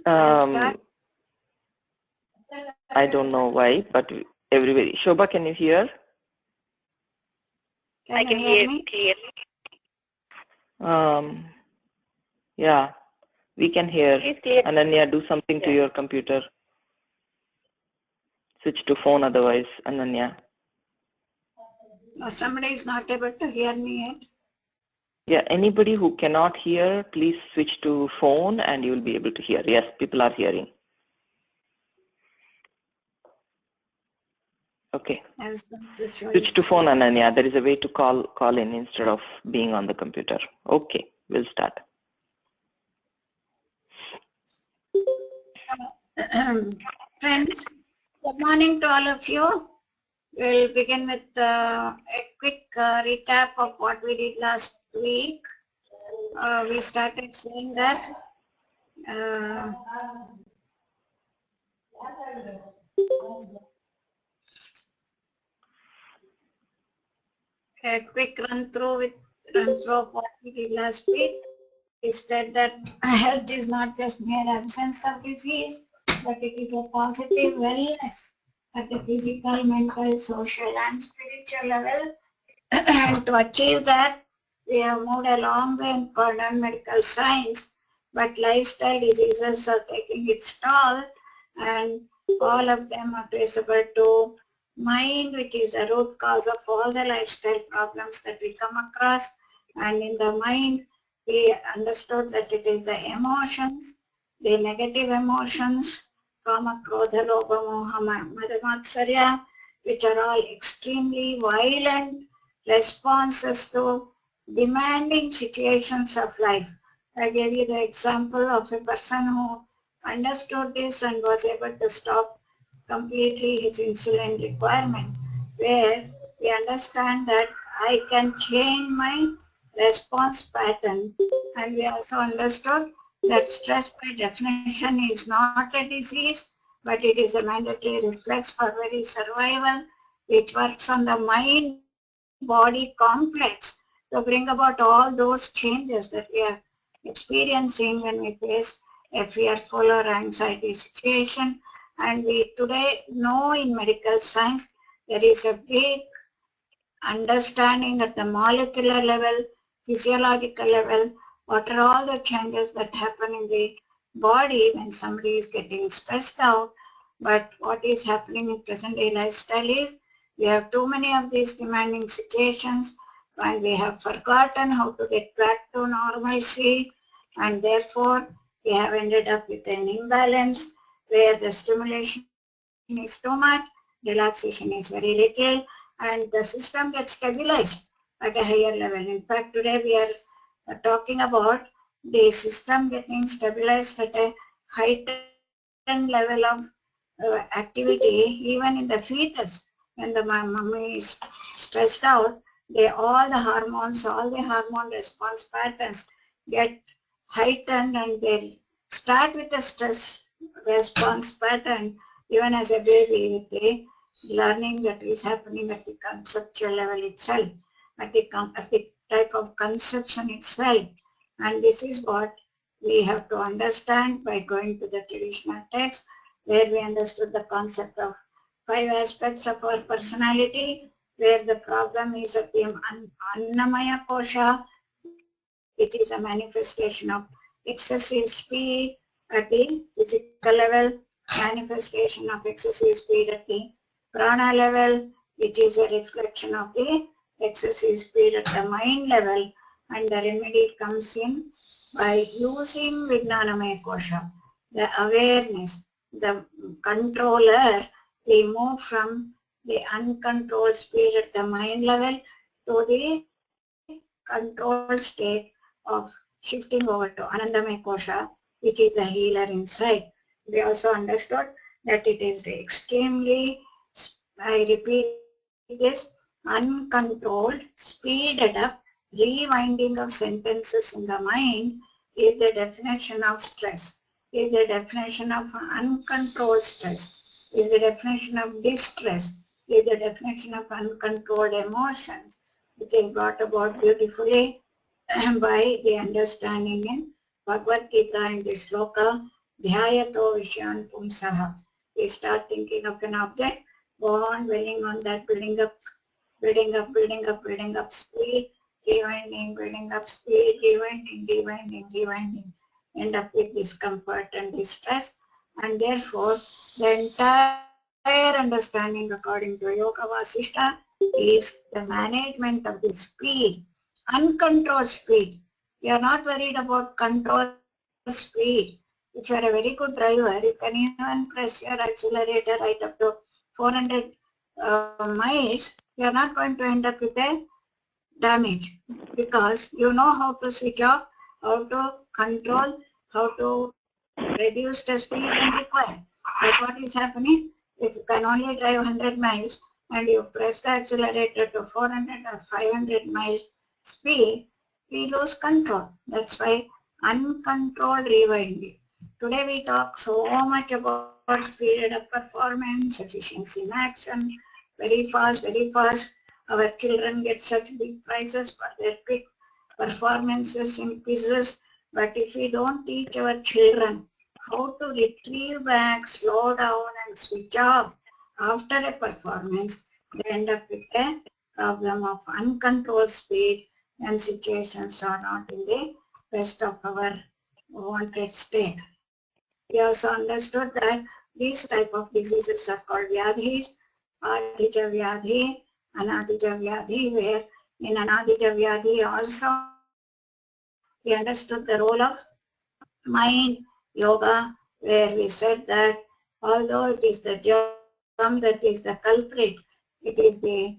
I don't know why, but everybody. Shobha, can you hear? I can hear me clearly. Yeah, we can hear. Ananya, do something to your computer. Switch to phone otherwise, Ananya. Somebody is not able to hear me yet. Yeah, anybody who cannot hear, please switch to phone and you will be able to hear. Yes, people are hearing. Okay. Switch to phone, Ananya. There is a way to call in instead of being on the computer. Okay, we'll start. Friends, good morning to all of you. We'll begin with a quick recap of what we did last week. We started saying that a quick run through of what we did last week. We said that health is not just mere absence of disease, but it is a positive wellness at the physical, mental, social, and spiritual level. And to achieve that, we have moved a long way in modern medical science, but lifestyle diseases are taking its toll, and all of them are traceable to mind, which is the root cause of all the lifestyle problems that we come across. And in the mind, we understood that it is the emotions, the negative emotions, kama, krodha, lobha, moha, mada, matsarya, which are all extremely violent responses to demanding situations of life. I gave you the example of a person who understood this and was able to stop completely his insulin requirement, where we understand that I can change my response pattern, and we also understood that stress by definition is not a disease, but it is a mandatory reflex for very survival, which works on the mind-body complex to bring about all those changes that we are experiencing when we face a fearful or anxiety situation. And we today know in medical science there is a big understanding at the molecular level, physiological level, what are all the changes that happen in the body when somebody is getting stressed out. But what is happening in present day lifestyle is we have too many of these demanding situations and we have forgotten how to get back to normalcy, and therefore we have ended up with an imbalance where the stimulation is too much, relaxation is very little, and the system gets stabilized at a higher level. In fact, today we are talking about the system getting stabilized at a heightened level of activity even in the fetus. When the mummy is stressed out, all the hormone response patterns get heightened, and they start with a stress response pattern even as a baby with the learning that is happening at the conceptual level itself, at the type of conception itself. And this is what we have to understand by going to the traditional text, where we understood the concept of 5 aspects of our personality, where the problem is at the Annamaya Kosha, which is a manifestation of excessive speed at the physical level, manifestation of excessive speed at the prana level, which is a reflection of the excessive speed at the mind level, and the remedy comes in by using Vijnanamaya Kosha, the awareness, the controller. We move from the uncontrolled speed at the mind level to the controlled state of shifting over to Anandamaya Kosha, which is the healer inside. We also understood that it is the extremely, I repeat this, uncontrolled, speeded up rewinding of sentences in the mind is the definition of stress, is the definition of uncontrolled stress, is the definition of distress, is the definition of uncontrolled emotions, which is brought about beautifully by the understanding in Bhagavad Gita in this sloka, dhyayato vishyan pumsaha. We start thinking of an object, go on dwelling on that, building up, building up, building up, building up speed, rewinding, building up speed, rewinding, rewinding, rewinding, end up with discomfort and distress. And therefore, the entire understanding according to Yoga Vasishta is the management of the speed, uncontrolled speed. We are not worried about control speed. If you are a very good driver, you can even press your accelerator right up to 400 miles. You are not going to end up with a damage because you know how to switch off, how to control, how to reduce the speed when required. But what is happening? If you can only drive 100 miles and you press the accelerator to 400 or 500 miles speed, we lose control. That's why uncontrolled rewinding. Today we talk so much about speed up performance, efficiency in action, very fast, very fast. Our children get such big prizes for their quick performances in quizzes. But if we don't teach our children how to retrieve back, slow down and switch off after a performance, they end up with a problem of uncontrolled speed and situations are not in the best of our wanted state. We also understood that these type of diseases are called vyadhis, adhija vyadhi, anadhija vyadhi, where in anadhija vyadhi also we understood the role of mind yoga, where we said that although it is the germ that is the culprit, it is the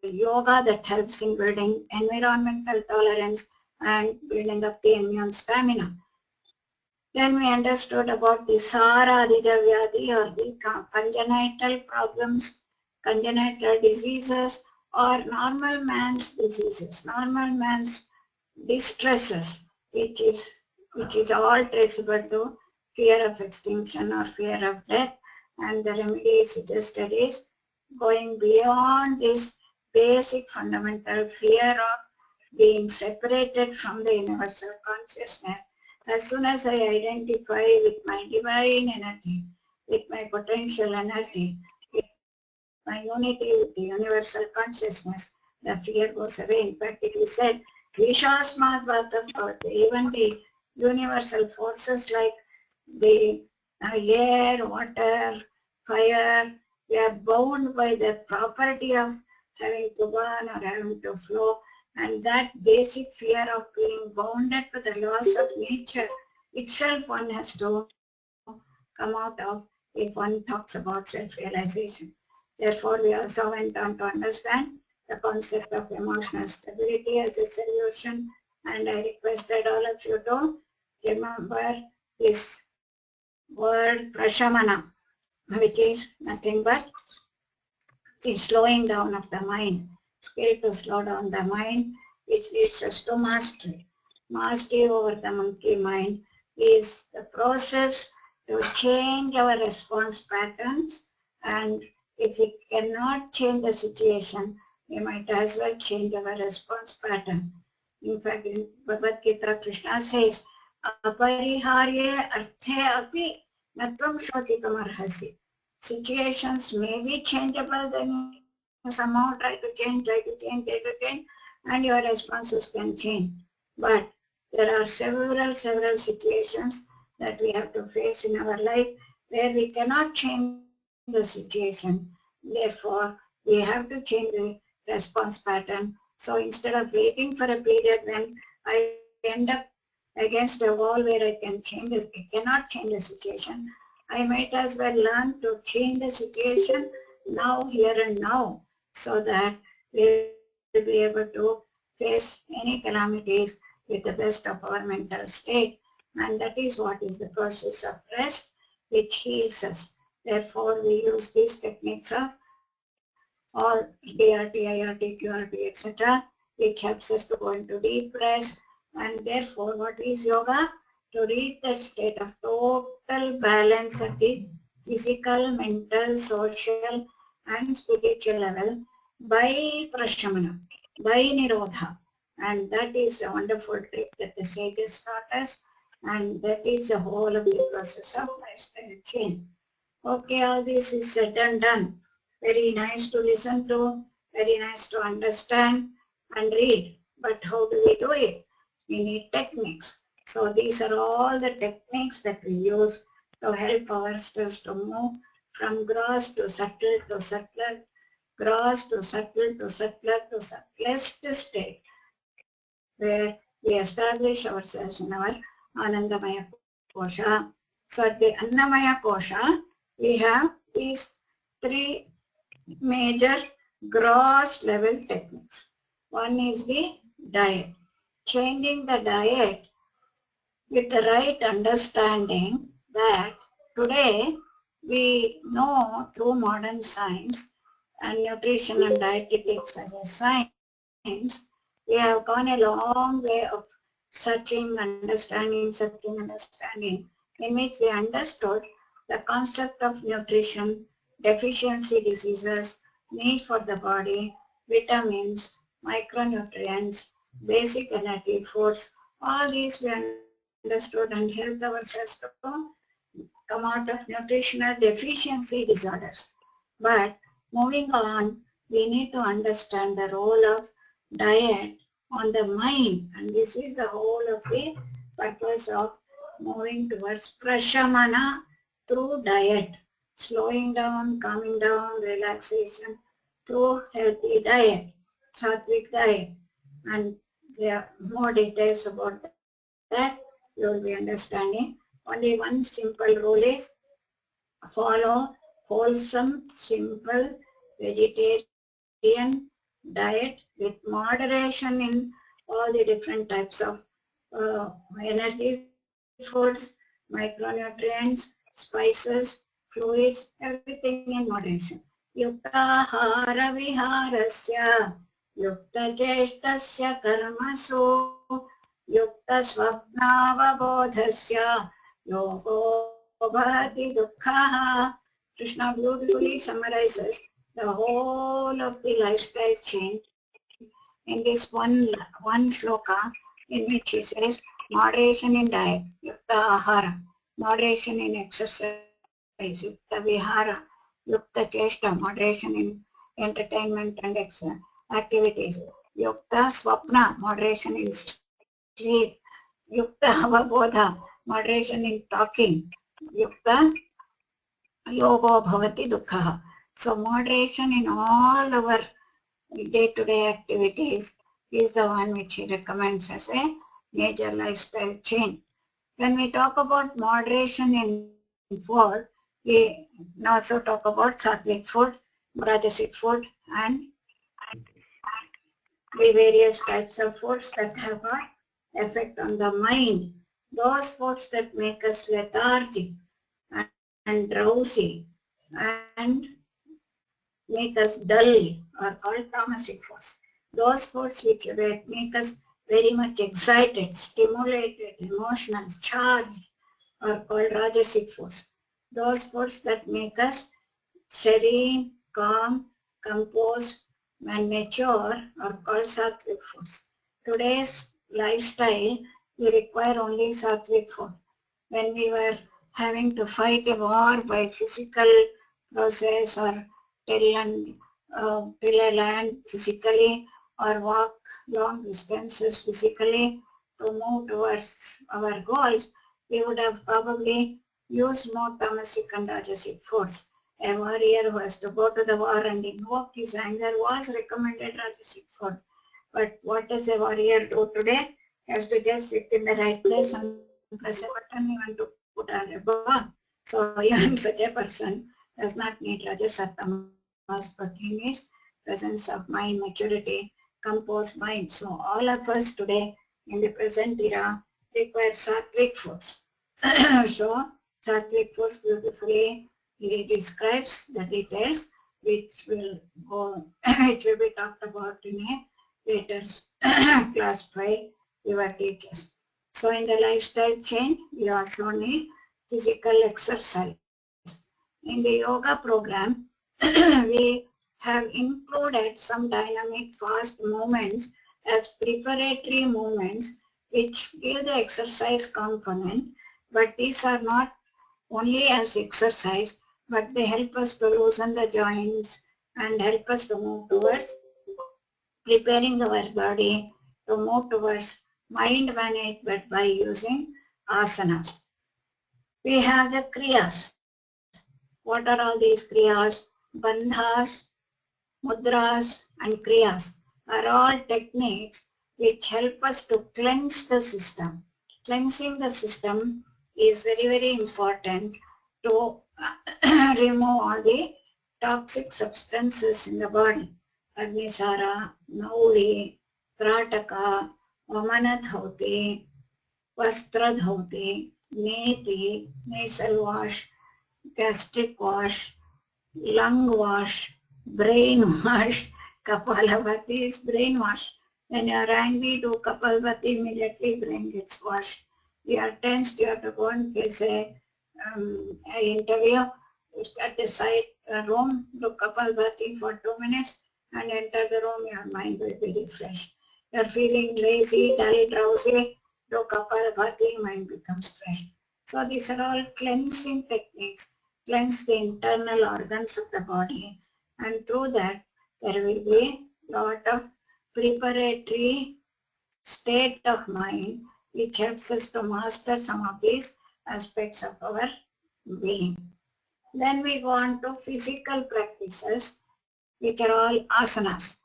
yoga that helps in building environmental tolerance and building up the immune stamina. Then we understood about the Saradhija Vyadhi or the congenital problems, congenital diseases or normal man's diseases, normal man's distresses, which is all traceable to fear of extinction or fear of death. And the remedy suggested is going beyond this basic fundamental fear of being separated from the universal consciousness. As soon as I identify with my divine energy, with my potential energy, with my unity with the universal consciousness, the fear goes away. In fact, it is said, Vishasmat Bhatam Bhavati, even the universal forces like the air, water, fire, they are bound by the property of having to burn or having to flow. And that basic fear of being bounded to the laws of nature itself one has to come out of if one talks about self-realization. Therefore, we also went on to understand the concept of emotional stability as a solution. And I requested all of you to remember this word prashamana, which is nothing but the slowing down of the mind, skill to slow down the mind, which leads us to mastery. Mastery over the monkey mind is the process to change our response patterns, and if we cannot change the situation, we might as well change our response pattern. In fact, in Bhagavad Gita, Krishna says, apariharye arthe api natvam shotitam arhasi. Situations may be changeable, then you somehow try to change, and your responses can change. But there are several situations that we have to face in our life where we cannot change the situation. Therefore, we have to change the response pattern. So instead of waiting for a period when I end up against a wall where I cannot change the situation, I might as well learn to change the situation now, here and now, so that we'll be able to face any calamities with the best of our mental state. And that is what is the process of rest, which heals us. Therefore, we use these techniques of all DRT, IRT, QRT, etc., which helps us to go into deep rest. And therefore, what is yoga? To reach that state of total balance at the physical, mental, social, and spiritual level by prashamana, by nirodha. And that is a wonderful trick that the sages taught us. And that is the whole of the process of lifestyle change. Okay, all this is said and done. Very nice to listen to, very nice to understand and read. But how do we do it? We need techniques. So these are all the techniques that we use to help ourselves to move from gross to subtle to subtler, gross to subtle to subtler to subtlest state, where we establish ourselves in our Anandamaya Kosha. So at the Annamaya Kosha, we have these three major gross level techniques. One is the diet. Changing the diet with the right understanding that today we know through modern science and nutrition and dietetics as a science, we have gone a long way of searching, understanding, in which we understood the concept of nutrition, deficiency diseases, need for the body, vitamins, micronutrients, basic energy foods. All these we understood and helped ourselves to come out of nutritional deficiency disorders. But moving on, we need to understand the role of diet on the mind, and this is the whole of the purpose of moving towards prashamana through diet, slowing down, calming down, relaxation through healthy diet, sattvic diet, and there are more details about that you will be understanding. Only one simple rule is follow wholesome, simple, vegetarian diet with moderation in all the different types of energy foods, micronutrients, spices, fluids, everything in moderation. Yuktahara viharasya, yukta cheshtasya karmasu, yukta swapnavabodhasya, yogo bhati dukkha. Krishna beautifully summarizes the whole of the lifestyle change in this one shloka, in which he says moderation in diet, yukta ahara, moderation in exercise, yukta vihara, yukta cheshta, moderation in entertainment and activities, yukta swapna, moderation in sleep, yukta avabodha, moderation in talking, yukta yogo bhavati dukkha. So moderation in all our day-to-day activities is the one which he recommends as a major lifestyle change. When we talk about moderation in food, we also talk about sattvic food, rajasic food, and the various types of foods that have an effect on the mind. Those foods that make us lethargic and drowsy and make us dull are called tamasic foods. Those foods which make us very much excited, stimulated, emotional, charged are called rajasic foods. Those foods that make us serene, calm, composed, and mature are called sattvic foods. Today's lifestyle, we require only sattvic food. When we were having to fight a war by physical process or till a land physically or walk long distances physically to move towards our goals, we would have probably used more tamasic and rajasic force. A warrior who has to go to the war and invoke his anger was recommended rajasic food. But what does a warrior do today? He has to just sit in the right place and press a button even to put on a bomb. So even such a person does not need rajas or tamas, but he needs presence of mind, maturity, composed mind. So all of us today in the present era require sattvic foods. So sattvic foods beautifully he describes the details which will go which will be talked about in a later class by your teachers. So in the lifestyle change, we also need physical exercise. In the yoga program, we have included some dynamic fast movements as preparatory movements which give the exercise component, but these are not only as exercise, but they help us to loosen the joints and help us to move towards preparing our body to move towards mind management by using asanas. We have the kriyas. What are all these kriyas? Bandhas, mudras and kriyas are all techniques which help us to cleanse the system. Cleansing the system is very, very important to remove all the toxic substances in the body. Agnisara, Nauri, Trataka, Vamanadhauti, Vastradhauti, Neti, nasal wash, gastric wash, lung wash, brain wash. Kapalabhati is brain wash. When you are angry, do Kapalabhati, immediately brain gets washed. You are tensed, you have to go and face a interview. At the side room, do Kapalabhati for 2 minutes and enter the room, your mind will be refreshed. You are feeling lazy, dull, drowsy, do Kapalabhati, mind becomes fresh. So these are all cleansing techniques. Cleanse the internal organs of the body, and through that there will be a lot of preparatory state of mind which helps us to master some of these aspects of our being. Then we go on to physical practices which are all asanas.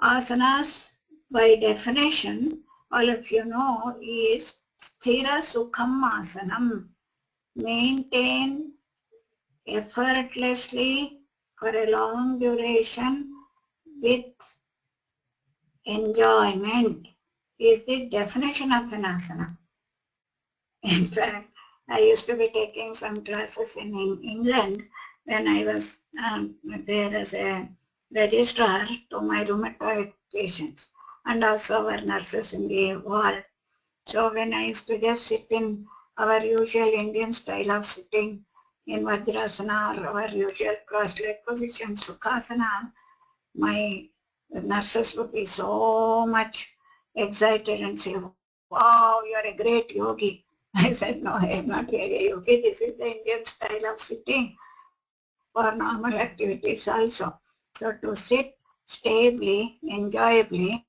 Asanas by definition, all of you know, is sthira sukham asanam. Maintain effortlessly for a long duration with enjoyment is the definition of an asana. In fact, I used to be taking some classes in England when I was there as a registrar to my rheumatoid patients and also our nurses in the ward. So when I used to just sit in our usual Indian style of sitting in Vajrasana or our usual cross-leg position, Sukhasana, my nurses would be so much excited and say, wow, you are a great yogi. I said, no, I am not a yogi. This is the Indian style of sitting for normal activities also. So to sit stably, enjoyably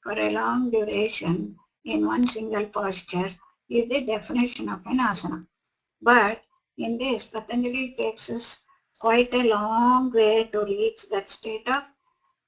for a long duration in one single posture is the definition of an asana. But in this, Patanjali takes us quite a long way to reach that state of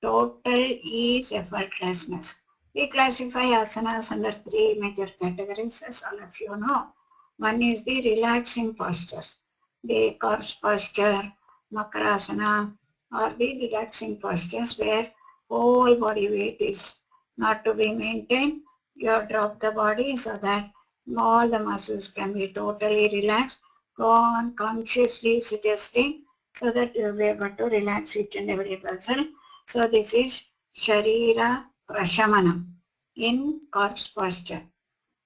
total ease, effortlessness. We classify asanas under 3 major categories, as all of you know. One is the relaxing postures, the corpse posture, makarasana, or the relaxing postures where whole body weight is not to be maintained. You drop the body so that all the muscles can be totally relaxed. Go on consciously suggesting so that you will be able to relax each and every muscle. So this is Sharira Prashamanam in corpse posture.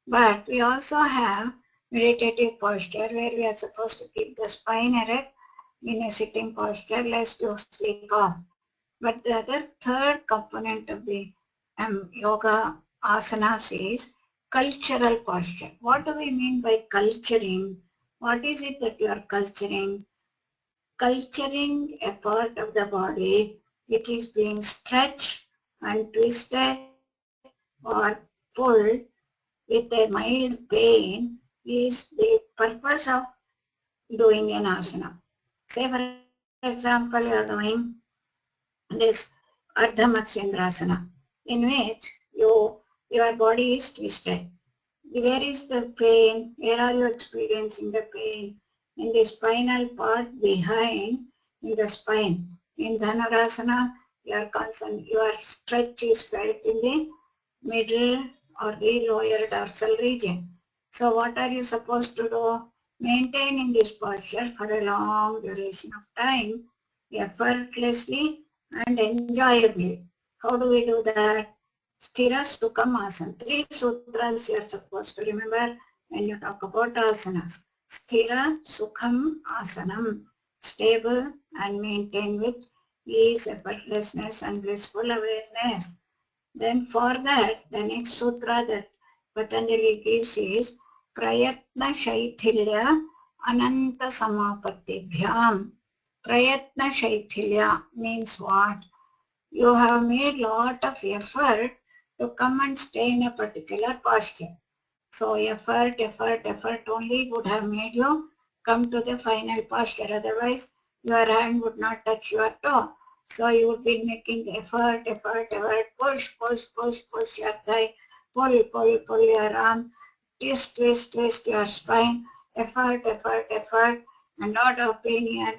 But we also have meditative posture where we are supposed to keep the spine erect in a sitting posture lest you sleep off. But the other third component of the yoga asanas is cultural posture. What do we mean by culturing? What is it that you are culturing? Culturing a part of the body which is being stretched and twisted or pulled with a mild pain is the purpose of doing an asana. Say for example, you are doing this Ardhamatsendrasana in which your body is twisted. Where is the pain? Where are you experiencing the pain? In the spinal part behind in the spine. In Dhanurasana, your stretch is felt in the middle or the lower dorsal region. So what are you supposed to do? Maintain in this posture for a long duration of time, effortlessly and enjoyably. How do we do that? Sthira Sukham Asana. 3 sutras you are supposed to remember when you talk about asanas. Sthira Sukham Asanam. Stable and maintained with ease, effortlessness and blissful awareness. Then for that, the next sutra that Patanjali gives is Prayatna Shaithilya Ananta Samapatibhyam. Prayatna Shaithilya means what? You have made lot of effort to come and stay in a particular posture. So effort only would have made you come to the final posture. Otherwise, your hand would not touch your toe. So you would be making effort, push your thigh, pull your arm, twist your spine, effort, and lot of pain here,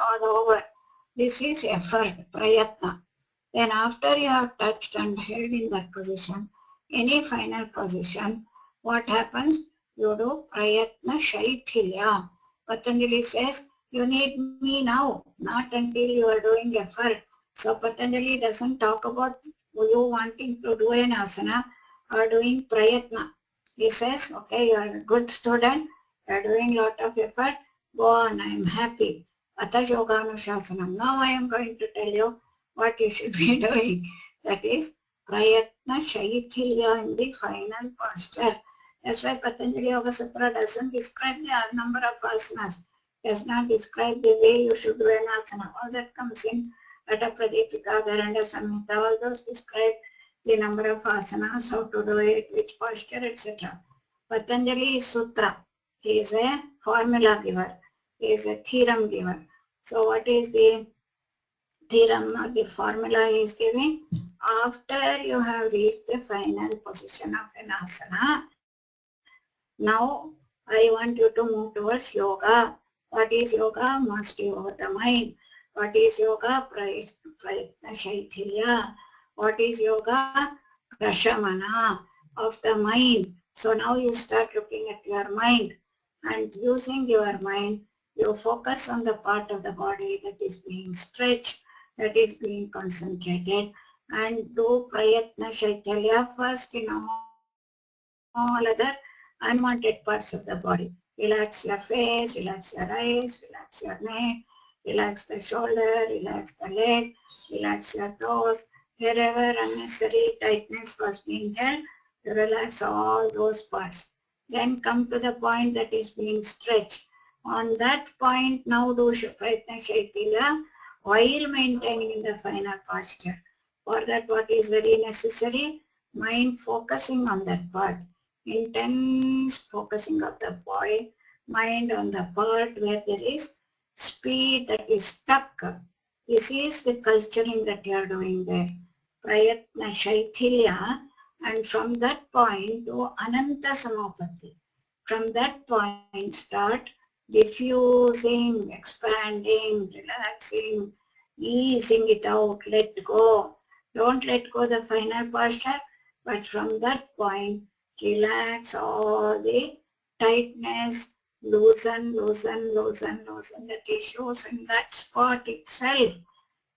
all over. This is effort, prayatna. Then after you have touched and held in that position, any final position, what happens? You do prayatna shaithilya. Patanjali says, you need me now, not until you are doing effort. So Patanjali doesn't talk about you wanting to do an asana or doing prayatna. He says, okay, you are a good student, you are doing lot of effort, go on, I am happy. Atha yoganushasana. Now I am going to tell you what you should be doing. That is prayatna shaithilya in the final posture. That's why Patanjali Yoga Sutra doesn't describe the number of asanas, does not describe the way you should do an asana. All that comes in Ata Pradipika, Garanda Samhita, all those describe the number of asanas, how to do it, which posture, etc. Patanjali is Sutra. He is a formula giver. He is a theorem giver. So what is the theorem or the formula he is giving? After you have reached the final position of an asana, now I want you to move towards yoga. What is yoga? Mastery over the mind. What is yoga? Prayatna shaithilya. What is yoga? Prashamana of the mind. So now you start looking at your mind and using your mind, you focus on the part of the body that is being stretched, that is being concentrated, and do prayatna shaithilya first in all other unwanted parts of the body. Relax your face, relax your eyes, relax your neck, relax the shoulder, relax the leg, relax your toes. Wherever unnecessary tightness was being held, you relax all those parts. Then come to the point that is being stretched. On that point, now do Prayatna Shaitila while maintaining in the final posture. For that, what is very necessary? Mind focusing on that part. Intense focusing of the mind on the part where there is speed that is stuck. This is the culturing that you are doing there. Prayatna Shaithilya, and from that point to Ananta Samapatti. From that point start diffusing, expanding, relaxing, easing it out, let go. Don't let go the final posture, but from that point relax all the tightness, loosen the tissues in that spot itself.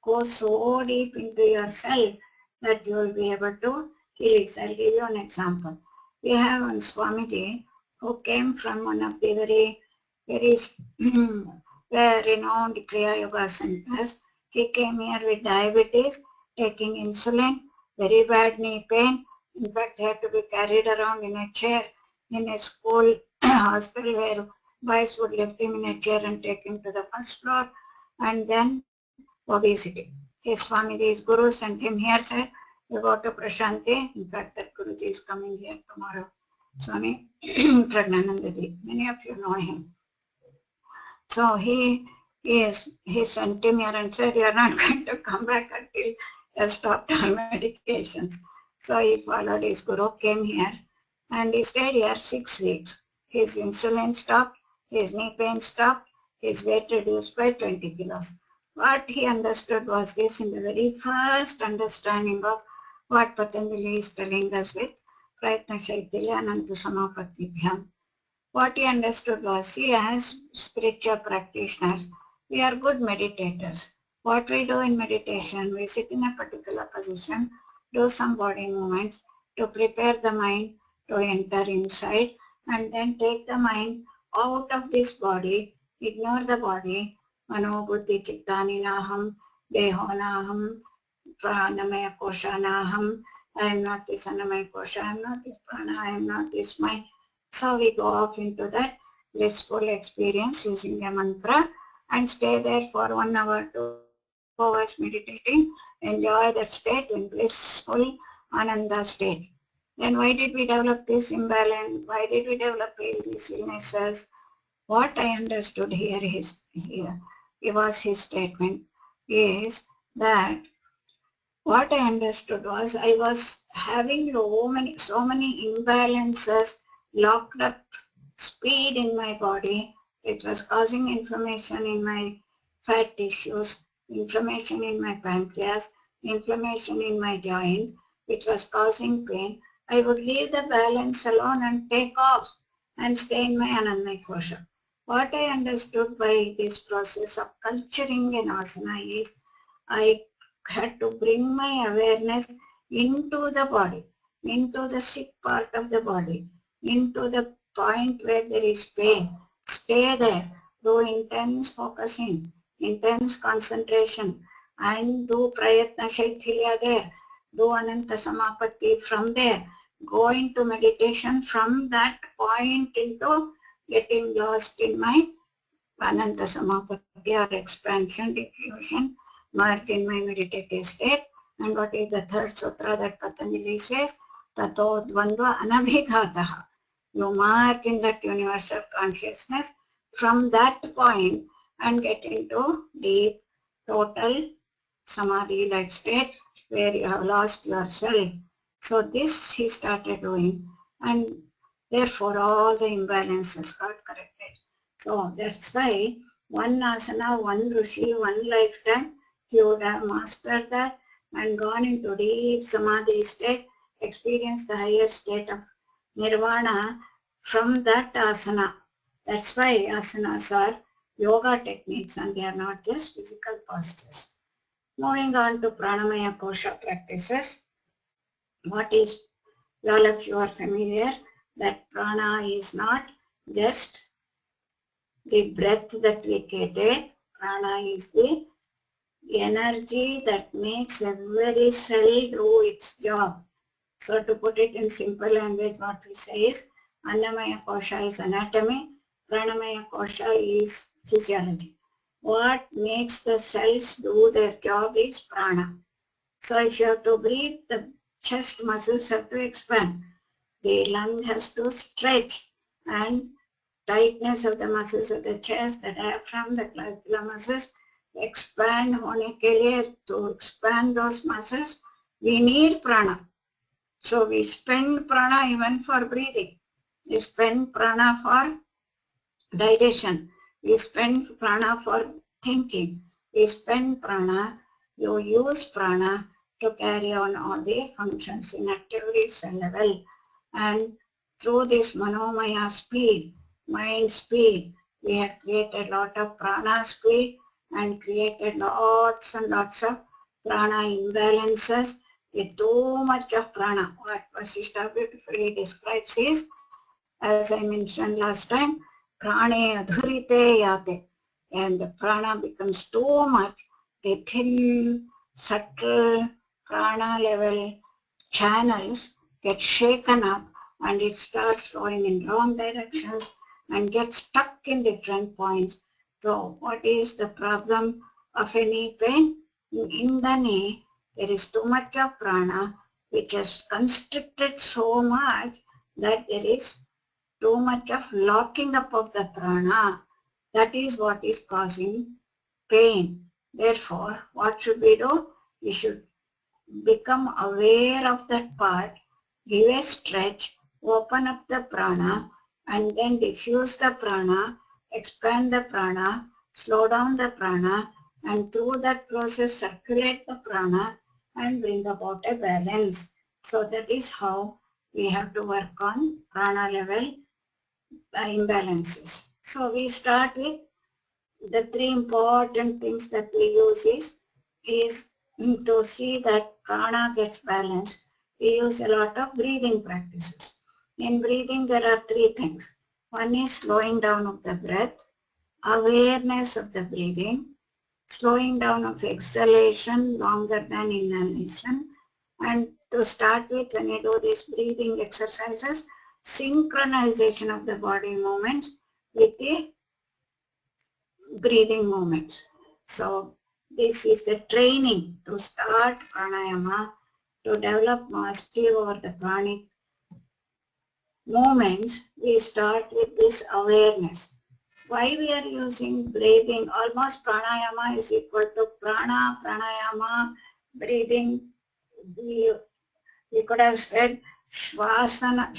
Go so deep into yourself that you will be able to heal it. I'll give you an example. We have one Swamiji who came from one of the very renowned Kriya Yoga centers. He came here with diabetes, taking insulin, very bad knee pain. In fact, he had to be carried around in a chair in a school hospital where boys would lift him in a chair and take him to the first floor. And then obesity. His Swamiji's Guru sent him here, said, you go to Prashanti. In fact, that Guruji is coming here tomorrow. Swami Pragnanandaji. Many of you know him. So he sent him here and said, you are not going to come back until you have stopped all medications. So he followed his Guru, came here, and he stayed here 6 weeks. His insulin stopped, his knee pain stopped, his weight reduced by 20 kilos. What he understood was this in the very first understanding of what Patanjali is telling us with Prayatna Shaithilya Ananta Samapatibhyam. What he understood was, see, as spiritual practitioners, we are good meditators. What we do in meditation, we sit in a particular position, do some body movements to prepare the mind to enter inside, and then take the mind out of this body, ignore the body, mano buddhi chittani naham, deho naham, pranamaya kosha naham, I am not this Annamaya Kosha, I am not this prana, I am not this mind. So we go off into that blissful experience using a mantra and stay there for 1 hour, 2 hours meditating, enjoy that state in blissful Ananda state. Then why did we develop this imbalance? Why did we develop all these illnesses? What I understood here was his statement is that what I understood was I was having so many imbalances, locked up speed in my body. It was causing inflammation in my fat tissues, inflammation in my pancreas, inflammation in my joint, which was causing pain. I would leave the balance alone and take off and stay in my Anandamaya Kosha. What I understood by this process of culturing an asana is I had to bring my awareness into the body, into the sick part of the body, into the point where there is pain. Stay there, do intense focusing, intense concentration, and do prayatna shaithilya there, do ananta samapatti from there, go into meditation from that point into getting lost in my Ananta Samapatti or expansion, diffusion, merge in my meditative state. And what is the third sutra that Patanjali says? Tato dvandva anabhighataha. You merge in that universal consciousness from that point and get into deep, total samadhi-like state where you have lost yourself. So this he started doing, and therefore all the imbalances got corrected. So that's why one asana, one rishi, one lifetime, he would have mastered that and gone into deep samadhi state, experienced the higher state of nirvana from that asana. That's why asanas are yoga techniques and they are not just physical postures. Moving on to pranamaya kosha practices. What is, all of you are familiar that prana is not just the breath that we get. Prana is the energy that makes every cell do its job. So to put it in simple language, what we say is Annamaya Kosha is anatomy, Pranamaya Kosha is physiology. What makes the cells do their job is prana. So if you have to breathe, the chest muscles have to expand. The lung has to stretch and tightness of the muscles of the chest, the diaphragm, the clavicular muscles expand होने के लिए, to expand those muscles, we need prana. So we spend prana even for breathing. We spend prana for digestion. We spend prana for thinking. We spend prana, you use prana to carry on all the functions in activity cell level. And through this manomaya speed, mind speed, we have created a lot of prana speed and created lots and lots of prana imbalances with too much of prana. What Vasishtha beautifully describes is, as I mentioned last time, prane adhurite yate. And the prana becomes too much. The thin, subtle prana level channels get shaken up and it starts flowing in wrong directions and gets stuck in different points. So what is the problem of a knee pain? In the knee, there is too much of prana which has constricted so much that there is too much of locking up of the prana. That is what is causing pain. Therefore, what should we do? We should become aware of that part, give a stretch, open up the prana, and then diffuse the prana, expand the prana, slow down the prana, and through that process circulate the prana and bring about a balance. So that is how we have to work on prana level imbalances. So we start with the three important things that we use is to see that prana gets balanced. We use a lot of breathing practices. In breathing, there are three things. One is slowing down of the breath, awareness of the breathing, slowing down of exhalation longer than inhalation, and To start with, when you do these breathing exercises, synchronization of the body movements with the breathing movements. So this is the training to start pranayama, to develop mastery over the pranic movements. We start with this awareness. Why we are using breathing? Almost pranayama is equal to prana, pranayama, breathing. We could have said shvasana,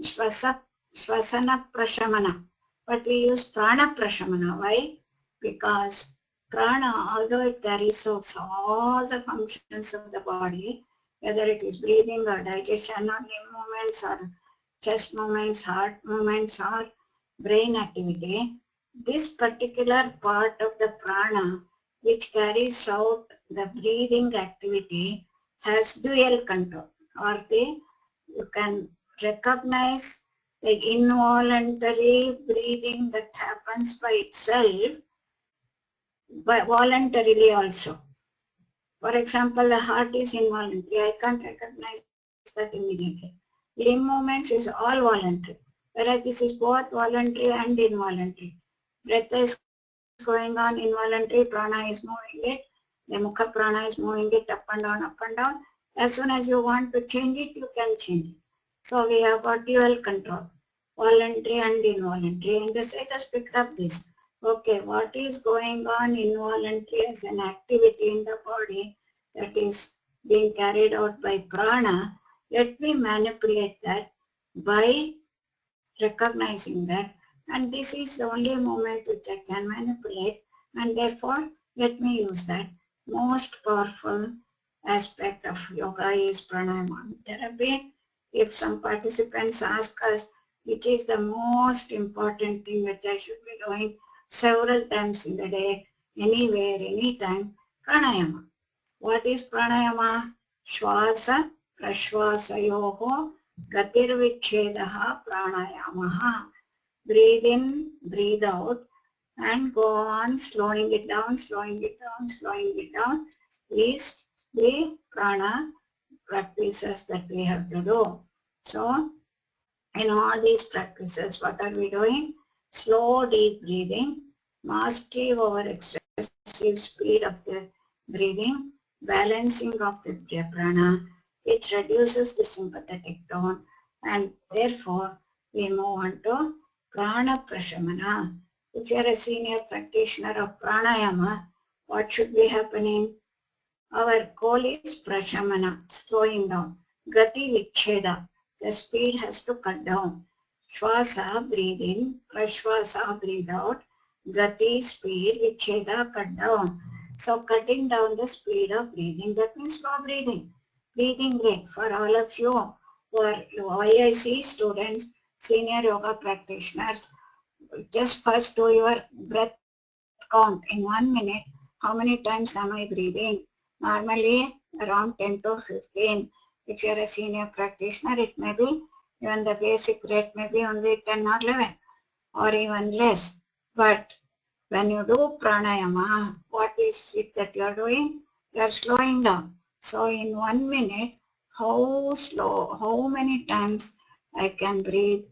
shvasana prashamana. But we use prana prashamana. Why? Because prana, although it carries out all the functions of the body, whether it is breathing or digestion or limb movements or chest movements, heart movements or brain activity, this particular part of the prana which carries out the breathing activity has dual control, or you can recognize the involuntary breathing that happens by itself, but voluntarily also. For example, the heart is involuntary. I can't recognize that immediately. Limb movements is all voluntary, whereas this is both voluntary and involuntary. Breath is going on involuntary, prana is moving it, the mukha prana is moving it up and down, up and down. As soon as you want to change it, you can change it. So we have got dual control, voluntary and involuntary. And this I just picked up this. Okay, what is going on involuntary as an activity in the body that is being carried out by prana? Let me manipulate that by recognizing that, and this is the only moment which I can manipulate, and therefore let me use that. Most powerful aspect of yoga is pranayama therapy. If some participants ask us which is the most important thing which I should be doing several times in the day, anywhere, anytime, pranayama. What is pranayama? Shvasa prashvasayoho gatirvichedaha pranayamaha. Breathe in, breathe out, and go on slowing it down, slowing it down, slowing it down is the prana practices that we have to do. So, in all these practices, what are we doing? Slow, deep breathing, mastery over excessive speed of the breathing, balancing of the prana, which reduces the sympathetic tone, and therefore we move on to prana prashamana. If you are a senior practitioner of pranayama, what should be happening? Our goal is prashamana, slowing down. Gati vicheda, the speed has to cut down. Shvasa, breathe in. Prashvasa, breathe out. Gati, speed. Vicheda, cut down. So cutting down the speed of breathing, that means slow breathing. Breathing rate for all of you who are YIC students, senior yoga practitioners, just first do your breath count in 1 minute. How many times am I breathing? Normally around 10 to 15. If you are a senior practitioner, it may be even the basic rate may be only 10 or 11 or even less. But when you do pranayama, what is it that you are doing? You are slowing down. So in 1 minute, how many times I can breathe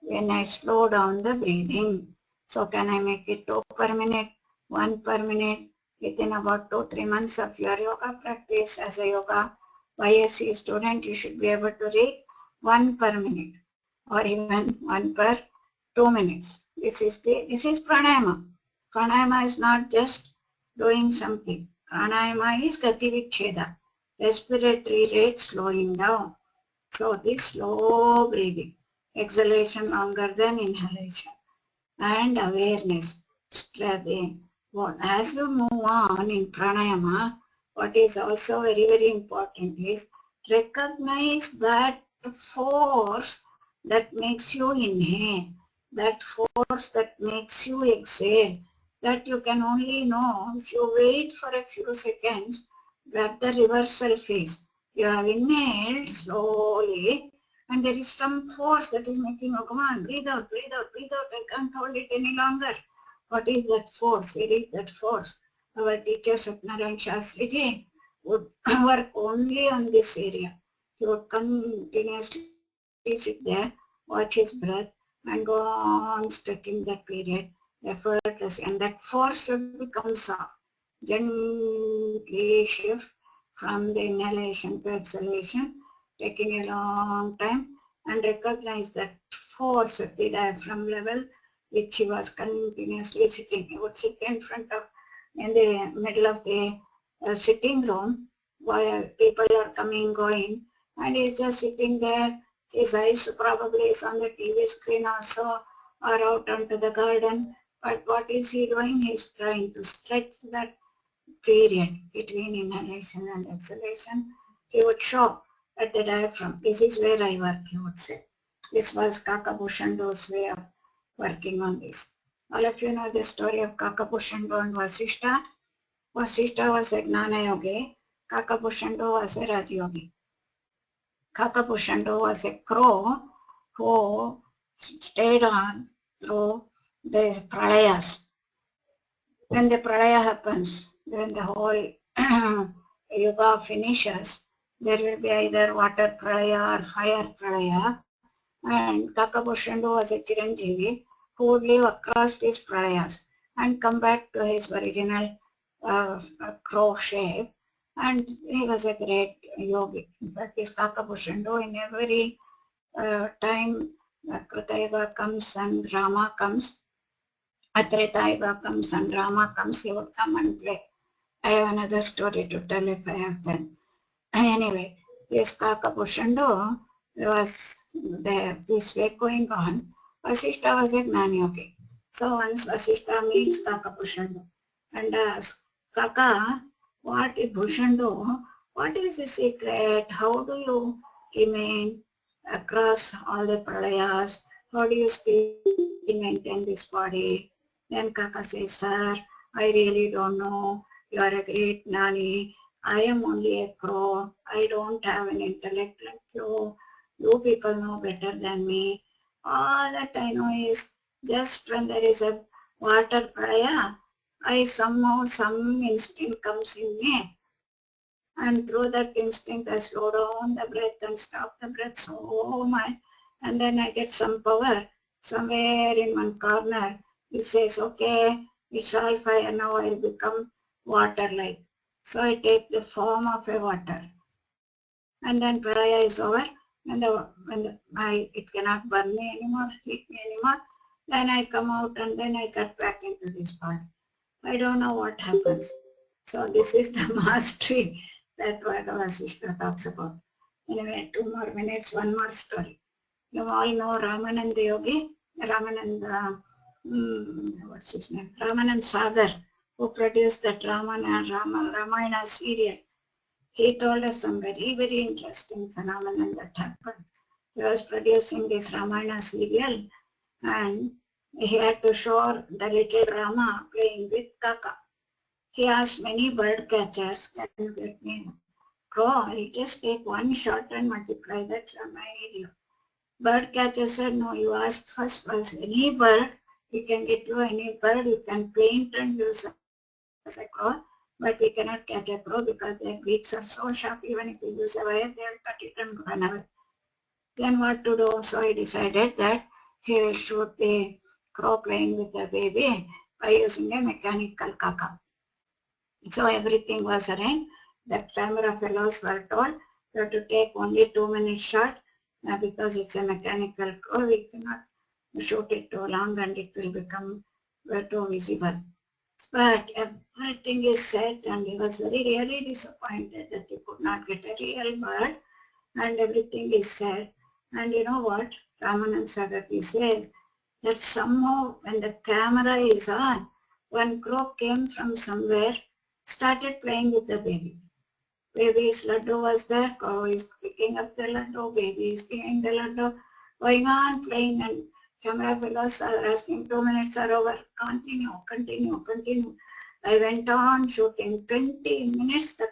when I slow down the breathing? So can I make it 2 per minute, 1 per minute? Within about 2-3 months of your yoga practice as a yoga YSC student, you should be able to read 1 per minute or even 1 per 2 minutes. This is pranayama. Pranayama is not just doing something. Pranayama is gati vicheda, respiratory rate slowing down. So this slow breathing, exhalation longer than inhalation, and awareness. As you move on in pranayama, what is also very, very important is recognize that force that makes you inhale, that force that makes you exhale, that you can only know if you wait for a few seconds at the reversal phase. You have inhaled slowly and there is some force that is making you, come on, breathe out, breathe out, breathe out, I can't hold it any longer. What is that force? Where is that force? Our teacher Satnarayan Shastriji would work only on this area. He would continuously sit there, watch his breath, and go on stretching that period effortlessly. And that force should become soft. Gently shift from the inhalation to exhalation, taking a long time, and recognize that force at the diaphragm level, which he was continuously sitting. He would sit in the middle of the sitting room while people are coming, going, and he's just sitting there. His eyes probably is on the TV screen also, or out onto the garden. But what is he doing? He's trying to stretch that period between inhalation and exhalation. He would show at the diaphragm. This is where I work, he would say. This was Kakabushando's way of working on this. All of you know the story of Kakabushando and Vasishta. Vasishta was a Gnana Yogi. Kakabushando was a Rajyogi. Kakabushando was a crow who stayed on through the pralayas. When the pralaya happens, when the whole yoga finishes, there will be either water pralaya or fire pralaya. And Kakabushandu was a Chiranjeevi who would live across these pralayas and come back to his original crow shape. And he was a great yogi. In fact, this Kakabushandu, in every time Krita comes and Rama comes, Treta comes and Rama comes, he would come and play. I have another story to tell if I have time. Anyway, this Kakabushando was there, this way going on. Vasishta was a Gnani. So once Vasishta meets Kakabushando and asks, Kaka, what is Bhushando? What is the secret? How do you remain across all the pralayas? How do you still maintain this body? Then Kaka says, sir, I really don't know. You are a great Nani. I am only a crow. I don't have an intellect like you. You people know better than me. All that I know is just when there is a water praya, somehow some instinct comes in me. And through that instinct, I slow down the breath and stop the breath so much. And then I get some power somewhere in one corner. It says, okay, it's all fire. Now I'll become water-like. So I take the form of a water. And then praya is over. And it cannot burn me anymore, heat me anymore. Then I come out and then I cut back into this body. I don't know what happens. So this is the mastery that Bhagavad Sister talks about. Anyway, 2 more minutes, one more story. You all know Ramananda Yogi, Ramananda, what's his name? Ramanand Sagar, who produced that Ramayana serial. He told us some very, very interesting phenomenon that happened. He was producing this Ramayana serial and he had to show the little Rama playing with Kaka. He asked many bird catchers, can you get me a crow? I'll just take one shot and multiply that from my area. Bird catcher said, no, you asked first was any bird. We can get you any bird. You can paint and use as a crow. But we cannot catch a crow because their beaks are so sharp. Even if we use a wire, they'll cut it and run away. Then what to do? So he decided that he will shoot the crow playing with the baby by using a mechanical kaka. So everything was arranged. The camera fellows were told you have to take only 2-minute shot because it's a mechanical crow. We cannot shoot it too long and it will become too visible. But everything is set and he was really disappointed that he could not get a real bird and everything is set. And you know what? Ramanand Sagarji says that somehow when the camera is on, one crow came from somewhere, started playing with the baby. Baby's laddu was there, cow is picking up the laddu, baby is giving the laddu, going on playing and camera fellows are asking 2 minutes are over, continue. I went on shooting 20 minutes, the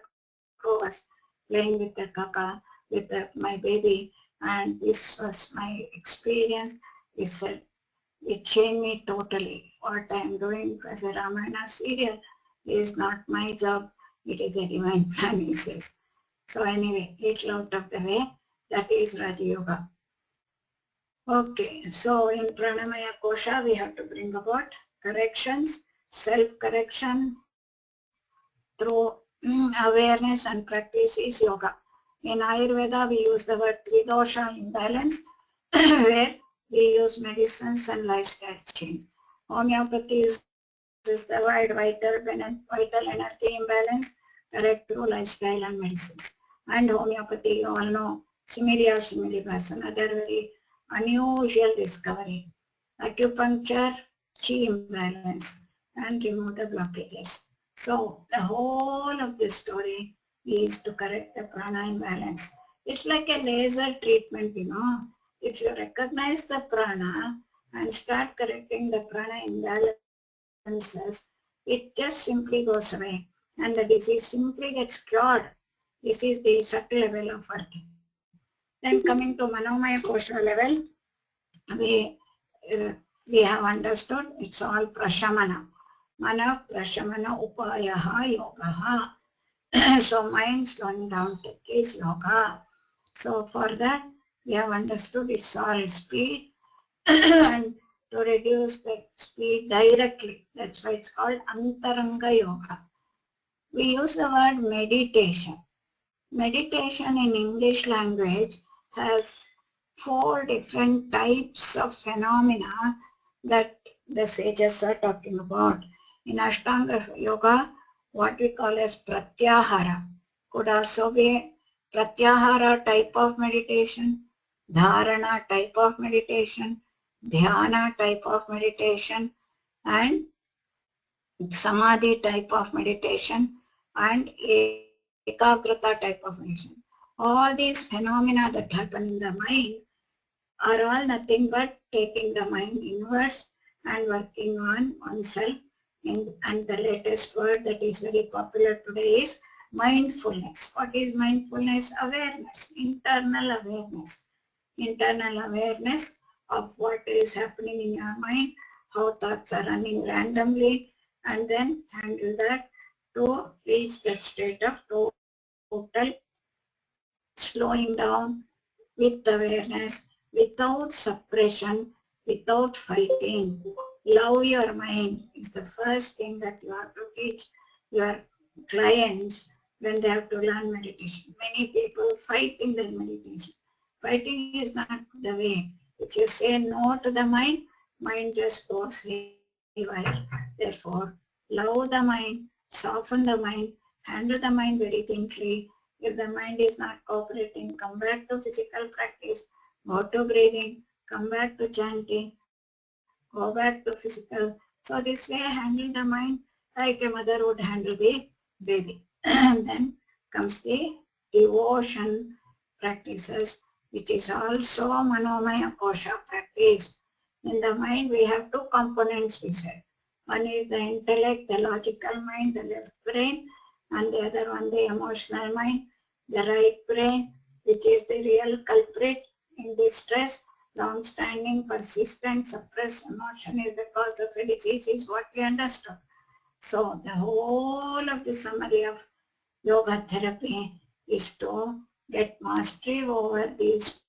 crow was playing with the kaka, with my baby and this was my experience. It changed me totally. What I am doing as a Ramayana serial is not my job. It is a divine plan, he says. So anyway, little out of the way, that is Raja Yoga. Okay, so in Pranamaya Kosha, we have to bring about corrections, self-correction through awareness and practice is yoga. In Ayurveda, we use the word Tridosha imbalance, where we use medicines and lifestyle change. Homeopathy uses the word vital energy imbalance, correct through lifestyle and medicines. And homeopathy, you all know, simile or similibus, another very unusual discovery. Acupuncture, chi imbalance, and remove the blockages. So the whole of this story is to correct the prana imbalance. It's like a laser treatment, you know. If you recognize the prana and start correcting the prana imbalances, it just simply goes away and the disease simply gets cured. This is the subtle level of working. Then coming to Manomaya Kosha level, we, uh, we have understood it's all Prashamana. Mana Prashamana Upayaha Yogaha. So mind slowing down is yoga. So for that, we have understood it's all speed and to reduce the speed directly. That's why it's called Antaranga Yoga. We use the word meditation. Meditation in English language has 4 different types of phenomena that the sages are talking about. In Ashtanga Yoga, what we call as Pratyahara could also be Pratyahara type of meditation, Dharana type of meditation, Dhyana type of meditation, and Samadhi type of meditation, and Ekagrata type of meditation. All these phenomena that happen in the mind are all nothing but taking the mind inwards and working on oneself. And the latest word that is very popular today is mindfulness. What is mindfulness? Awareness, internal awareness. Internal awareness of what is happening in your mind, how thoughts are running randomly, and then handle that to reach that state of total slowing down with awareness, without suppression, without fighting. Love your mind is the first thing that you have to teach your clients when they have to learn meditation. Many people fight in their meditation. Fighting is not the way. If you say no to the mind, mind just goes haywire. Therefore, love the mind, soften the mind, handle the mind very gently. If the mind is not cooperating, come back to physical practice, go to breathing, come back to chanting, go back to physical. So this way handle the mind like a mother would handle the baby. And then comes the devotion practices, which is also Manomaya Kosha practice. In the mind we have 2 components, we said. One is the intellect, the logical mind, the left brain, and the other one the emotional mind, the right brain, which is the real culprit in this stress. Long-standing, persistent, suppressed emotion is the cause of a disease is what we understood. So the whole of the summary of yoga therapy is to get mastery over these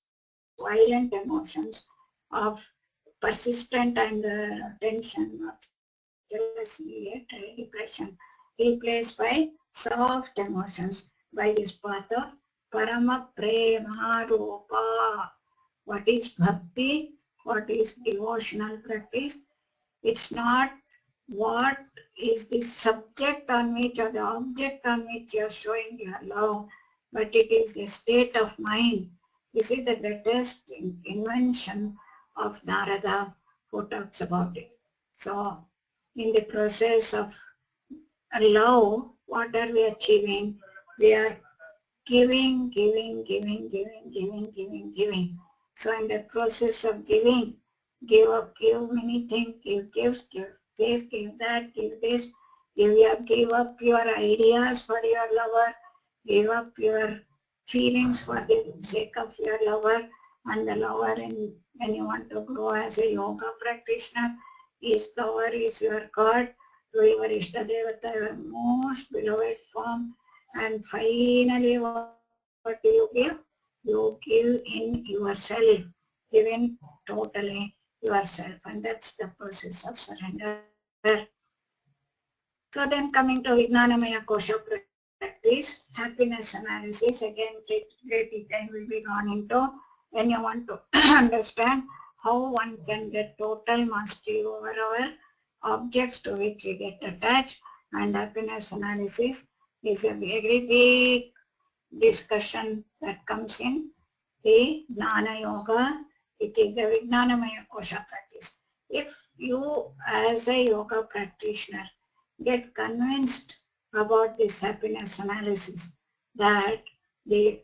violent emotions of persistent anger, tension, or jealousy, hatred, depression, replaced by soft emotions by this path of Parama Prema Rupa. What is bhakti? What is devotional practice? It's not what is the subject on which or the object on which you are showing your love, but it is a state of mind. This is the greatest invention of Narada, who talks about it. So in the process of love, what are we achieving? We are giving, giving, giving, giving, giving, giving, giving. So in the process of giving, give up, give many things, give gifts, give this, give that, give this, give up your ideas for your lover, give up your feelings for the sake of your lover, and the lover when you want to grow as a yoga practitioner, his lover is your God. to your Ishtadevata, your most beloved form, and finally what do you give? You give in yourself, giving totally yourself, and that's the process of surrender. So then coming to Vijnanamaya Kosha practice, happiness analysis, again great detail will be gone into when you want to understand how one can get total mastery over our objects to which we get attached, and happiness analysis is a very big discussion that comes in the Jnana Yoga, which is the Vijnanamaya Kosha practice. If you as a yoga practitioner get convinced about this happiness analysis, that the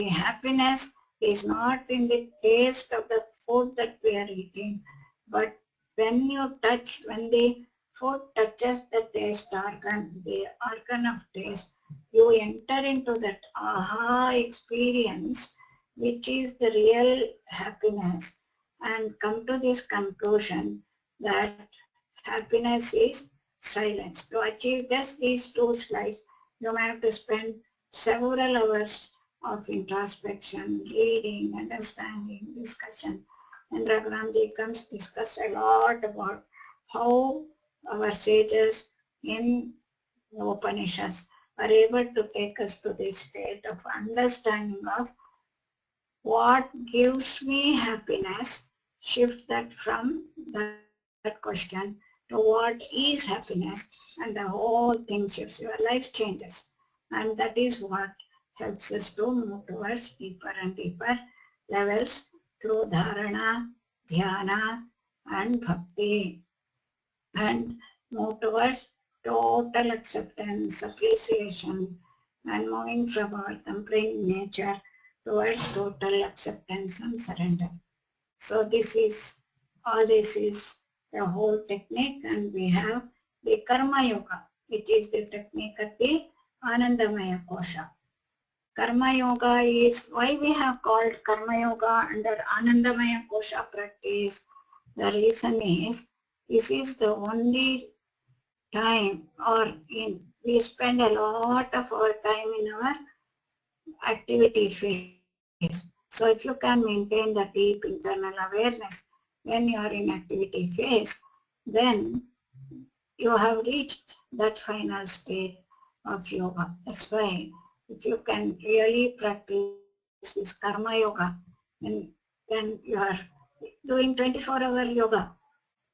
happiness is not in the taste of the food that we are eating, but when the food touches the organ of taste, you enter into that aha experience, which is the real happiness, and come to this conclusion that happiness is silence. To achieve just these two slides, you may have to spend several hours of introspection, reading, understanding, discussion. And Raghuramji comes discuss a lot about how our sages in the Upanishads are able to take us to this state of understanding of what gives me happiness, shift that from that question to what is happiness, and the whole thing shifts, your life changes. And that is what helps us to move towards deeper and deeper levels through dharana, dhyana, and bhakti, and move towards total acceptance, appreciation, and moving from our complaining nature towards total acceptance and surrender. So all this is the whole technique, and we have the Karma Yoga, which is the technique of the Anandamaya Kosha. Karma Yoga is why we have called Karma Yoga under Anandamaya Kosha practice. The reason is this is the only time we spend a lot of our time in our activity phase. So if you can maintain the deep internal awareness when you are in activity phase, then you have reached that final state of yoga. That's why if you can really practice this karma yoga, then you are doing 24-hour yoga.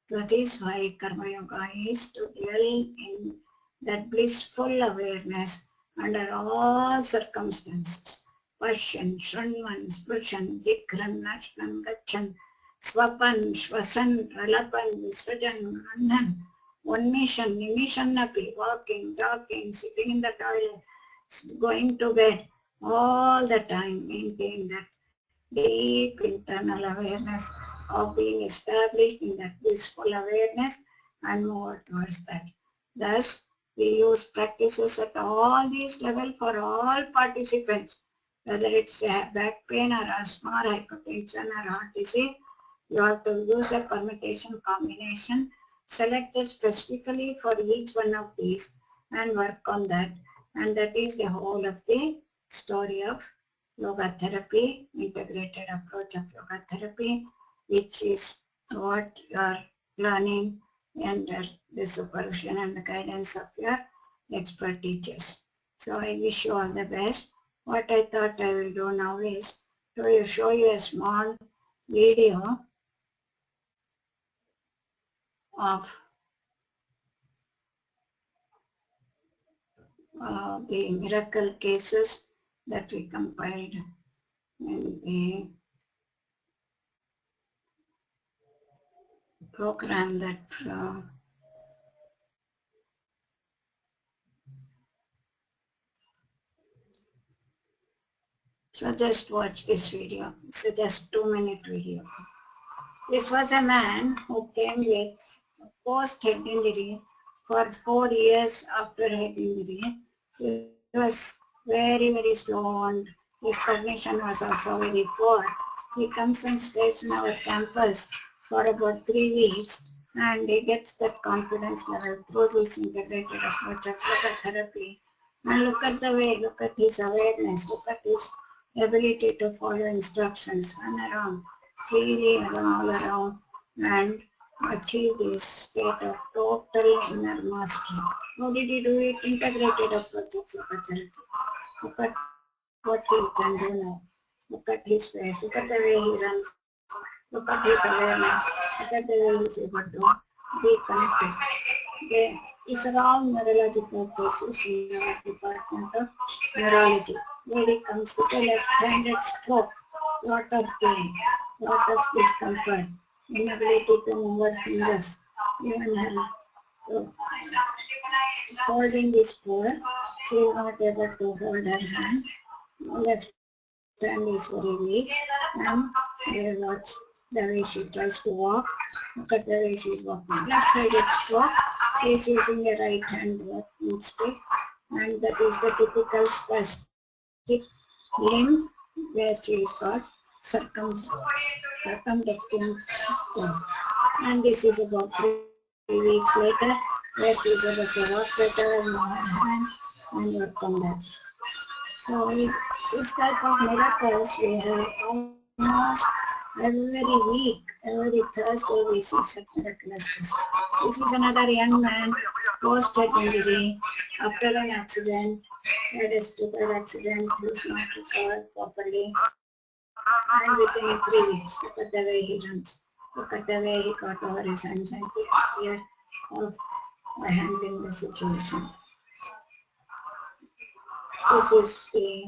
That is why karma yoga is to dwell in that blissful awareness under all circumstances. Pashan, Shranman, Sprurshan, Jikran, Nashnan, Gachan, Swapan, Shwasan, Ralapan, Visrajan, Gandhan, Unmishan, Nimishan Napi, walking, talking, sitting in the toilet, going to bed, all the time maintain that deep internal awareness of being established in that blissful awareness and move towards that. Thus, we use practices at all these levels for all participants, whether it's back pain or asthma or hypertension or heart disease. You have to use a permutation combination selected specifically for each one of these and work on that. And that is the whole of the story of yoga therapy, integrated approach of yoga therapy, which is what you are learning under the supervision and the guidance of your expert teachers. So I wish you all the best. What I thought I will do now is to show you a small video of the miracle cases that we compiled in the program that so just watch this video. It's just 2-minute video. This was a man who came with post-head injury for 4 years after head injury. He was very slow and his cognition was also very poor. He comes and stays in our campus for about 3 weeks and he gets that confidence level through this integrated approach of logotherapy. And look at his awareness, look at his ability to follow instructions, run around, freely run all around, and achieve this state of total inner mastery. How did he do it? Integrated approach of logotherapy. Look at what he can do now. Look at his face, look at the way he runs, look at his awareness, look at the way he's able to be connected. These are all neurological cases in our department of neurology. Lady comes with a left-handed stroke, lot of pain, lot of discomfort, inability to move her fingers, even her holding this paw, she is not able to hold her hand. Left hand is very weak, and they watch the way she tries to walk. Look at the way she is walking. Left-sided stroke, she is using a right hand walking stick, and that is the typical spastic limb where she is got circumdecting spasm. And this is about 3 weeks later, where she is able to walk better, move her hand, and work on that. So this type of miracles we have almost every week, every Thursday we see such miraculous cases. This is another young man, post-head injury, after an accident, had a stupid accident, he was not recovered properly, and within 3 weeks, look at the way he runs, look at the way he got over his anxiety fear of handling the situation. This is the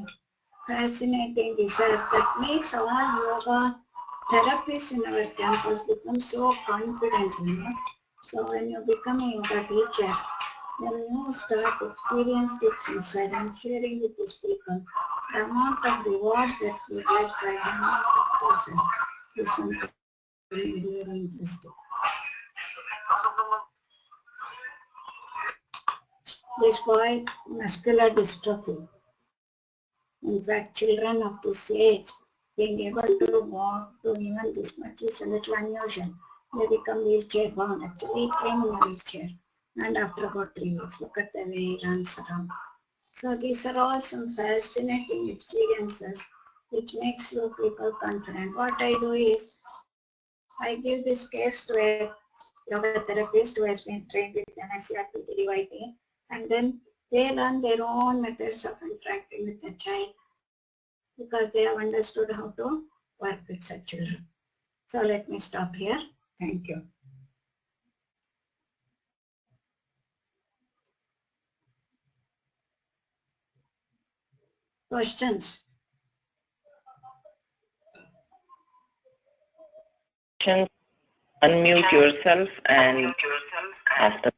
fascinating research that makes all yoga therapists in our campus become so confident, So when you become a yoga teacher, when you start experiencing this inside and sharing with these people, the amount of reward that we get by handling such courses is something very, very interesting. Despite muscular dystrophy, in fact, children of this age being able to walk to even this much is a little unusual. They become wheelchair bound. Actually, he came in a wheelchair. And after about 3 weeks, look at the way he runs around. So these are all some fascinating experiences which makes you people confident. What I do is, I give this case to a yoga therapist who has been trained with NSCR YTT, and then they learn their own methods of interacting with the child because they have understood how to work with such children. So let me stop here. Thank you. Questions? Unmute yourself and ask the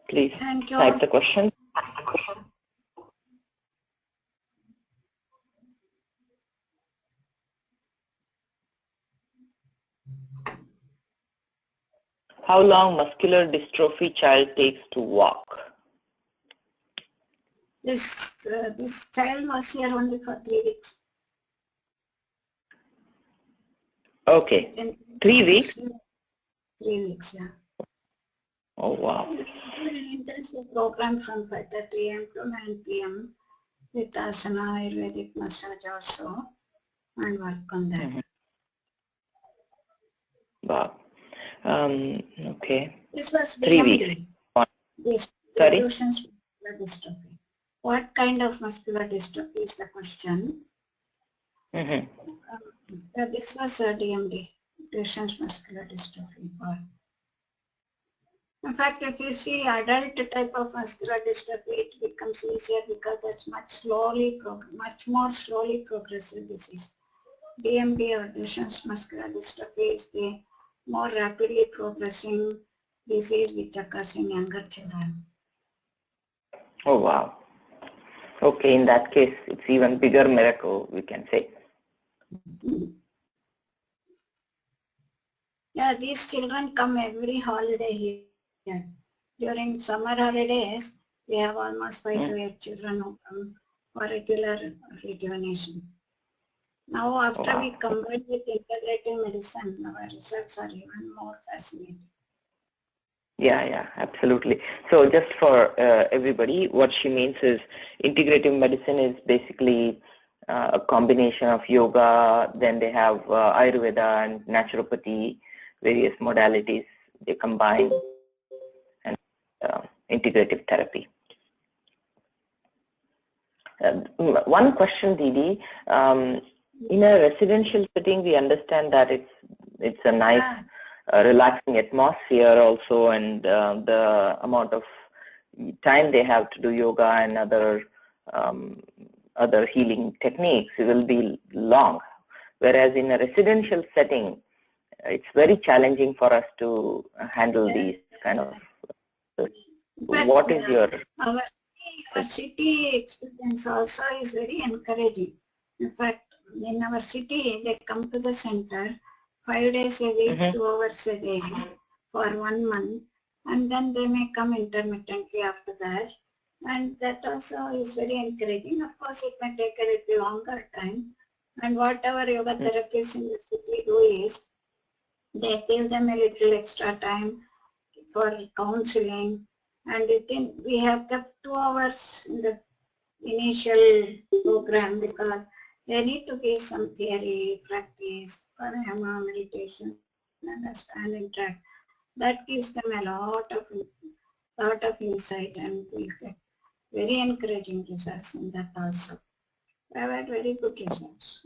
please type the question. How long muscular dystrophy child takes to walk? This child was here only for 3 weeks. Okay, 3 weeks? 3 weeks, yeah. Oh wow. An intensive program from 5:30 AM to 9 PM with asana, Ayurvedic massage also, and work on that. Wow. Okay. This was 3 weeks. This Sorry? muscular dystrophy. What kind of muscular dystrophy is the question? This was a DMD, Duchenne's muscular dystrophy. In fact, if you see adult type of muscular dystrophy, it becomes easier because that's much more slowly progressive disease. DMD or Duchenne's muscular dystrophy is the more rapidly progressing disease which occurs in younger children. Oh wow. Okay, in that case, it's even bigger miracle, we can say. Yeah, these children come every holiday here. During summer holidays, we have almost 5 to 8 children who come for regular rejuvenation. Now, after we combine with integrative medicine, our results are even more fascinating. Yeah, absolutely. So just for everybody, what she means is integrative medicine is basically a combination of yoga, then they have Ayurveda and naturopathy, various modalities they combine, and integrative therapy. One question, Didi. In a residential setting, we understand that it's a nice, relaxing atmosphere also, and the amount of time they have to do yoga and other healing techniques will be long. Whereas in a residential setting, it's very challenging for us to handle these kind of. What is your? Our city experience also is very encouraging. In fact, in our city, they come to the center 5 days a week, 2 hours a day for 1 month, and then they may come intermittently after that. And that also is very encouraging. Of course, it may take a little longer time. And whatever yoga therapists in the city do is, they give them a little extra time for counseling, and we have kept 2 hours in the initial program because they need to give some theory, practice, pranayama, meditation, understanding track. That gives them a lot of insight, and we get very encouraging results in that also. We have had very good results.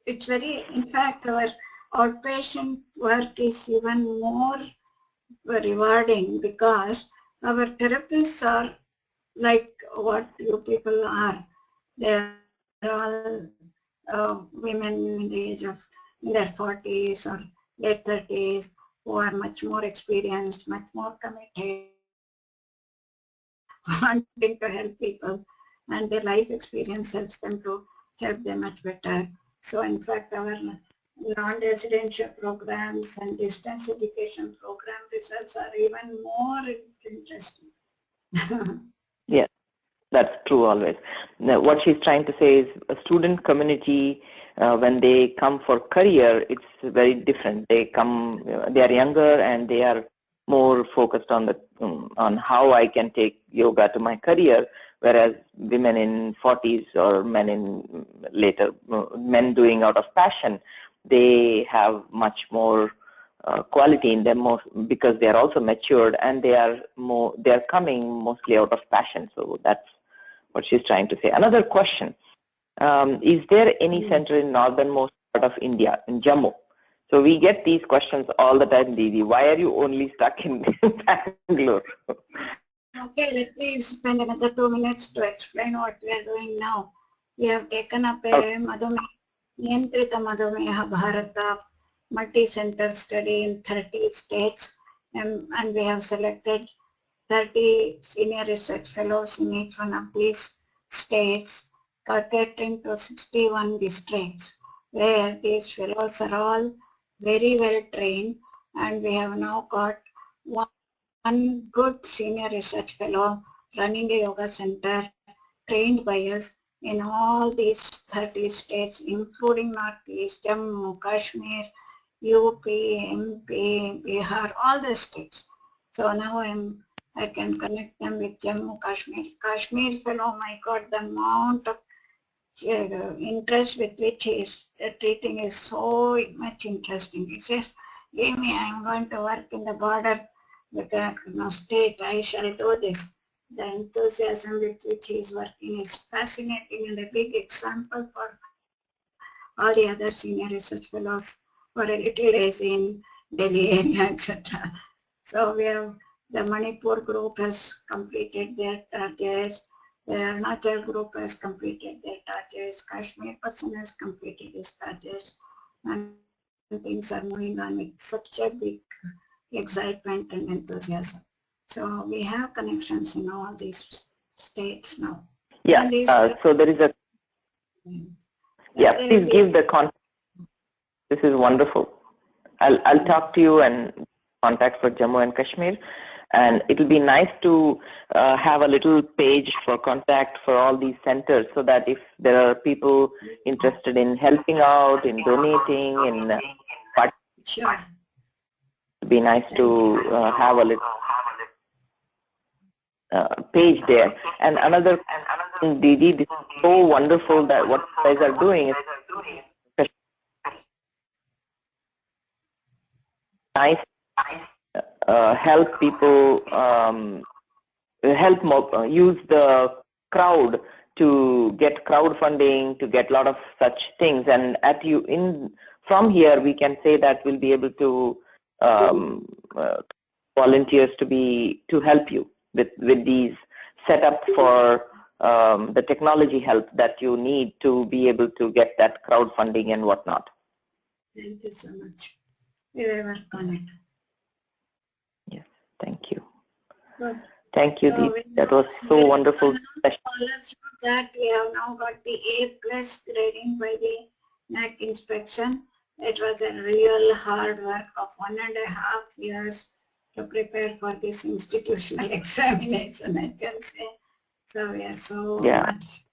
It's very, in fact, our outpatient work is even more rewarding because our therapists are like what you people are. They are all women in the age of in their 40s or late 30s who are much more experienced, much more committed, wanting to help people, and their life experience helps them to help them much better. So in fact, our non-residential programs and distance education program results are even more interesting. Yes, that's true always. Now, what she's trying to say is a student community, when they come for career, it's very different. They come, they are younger and they are more focused on on how I can take yoga to my career, whereas women in 40s or men in later, men doing out of passion, they have much more quality in them because they are also matured and they are coming mostly out of passion. So that's what she's trying to say. Another question, is there any center in northernmost part of India, in Jammu? So we get these questions all the time, Didi. Why are you only stuck in Bangalore? Okay, let me spend another 2 minutes to explain what we are doing now. We have taken up a Niyantrita Madhumeha Bharata multi-center study in 30 states, and we have selected 30 senior research fellows in each one of these states, catering to 61 districts, where these fellows are all very well trained, and we have now got one good senior research fellow running a yoga center trained by us in all these 30 states, including Northeast, Jammu, Kashmir, UP, MP, Bihar, all the states. So now I can connect them with Jammu, Kashmir. Kashmir fellow, my God, the amount of interest with which he is treating is so much interesting. He says, Amy, I am going to work in the border state, I shall do this. The enthusiasm with which he is working is fascinating and a big example for all the other senior research fellows for a little days in Delhi area, etc. So we have the Manipur group has completed their targets, the Arunachal group has completed their targets, Kashmir person has completed his targets, and things are moving on with such a big excitement and enthusiasm. So we have connections in all these states now. Yeah, so there is a, yeah, please give the context. This is wonderful. I'll talk to you and contact for Jammu and Kashmir. And it will be nice to have a little page for contact for all these centers, so that if there are people interested in helping out, in donating, in Sure. it would be nice to have a little page there. And another, Didi, this is so wonderful that what you guys are doing is nice. Help people use the crowd to get crowdfunding, to get a lot of such things. And from here we can say that we'll be able to volunteers to help you with these setup for the technology help that you need to be able to get that crowdfunding and whatnot. Thank you so much. We will work on it. Yes, thank you. Good. Thank you, Deep. That was so wonderful. That we have now got the A+ grading by the NAC inspection. It was a real hard work of 1.5 years to prepare for this institutional examination, I can say. So we are so much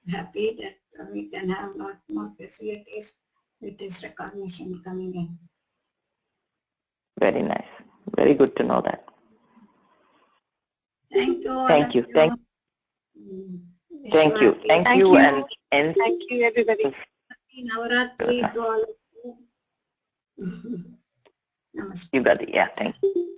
happy that we can have a lot more facilities with this recognition coming in. Very nice. Very good to know that. Thank you. Thank you. Thank you. Thank you. Thank you. And thank you, everybody. Happy Navaratri to all of you. Namaste. Yeah, thank you.